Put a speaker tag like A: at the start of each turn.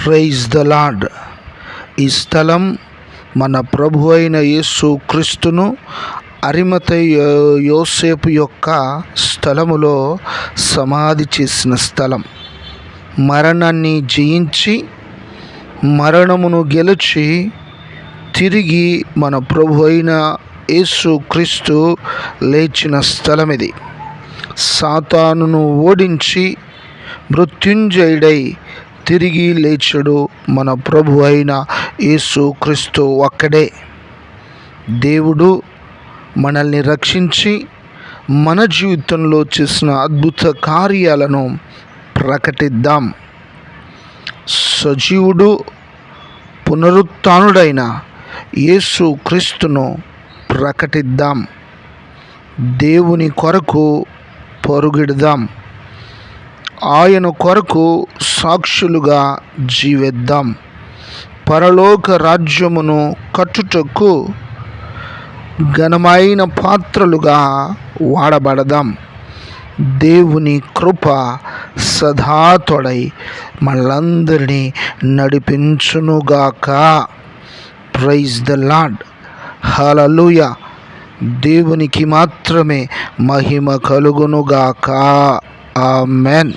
A: Praise the lord. ఈ స్థలం మన ప్రభు అయిన యేసు క్రీస్తును అరిమతయి యోసేపు యొక్క స్థలములో సమాధి చేసిన స్థలం. మరణాన్ని జయించి మరణమును గెలిచి తిరిగి మన ప్రభు అయిన యేసు క్రీస్తు లేచిన స్థలం ఇది. సాతానును ఓడించి మృత్యుంజయుడై తిరిగి లేచుడు మన ప్రభు అయిన యేసు క్రీస్తు ఒక్కడే. దేవుడు మనల్ని రక్షించి మన జీవితంలో చేసిన అద్భుత కార్యాలను ప్రకటిద్దాం. సజీవుడు పునరుత్థానుడైన యేసు క్రీస్తును ప్రకటిద్దాం. దేవుని కొరకు పరుగెడదాం. ఆయన కొరకు సాక్షులుగా జీవిద్దాం. పరలోక రాజ్యమును కట్టుటకు ఘనమైన పాత్రలుగా వాడబడదాం. దేవుని కృప సదా తోడై మనలందరినీ నడిపించునుగాక. Praise the lord. హల్లెలూయా. దేవునికి మాత్రమే మహిమ కలుగునుగాక. ఆమెన్.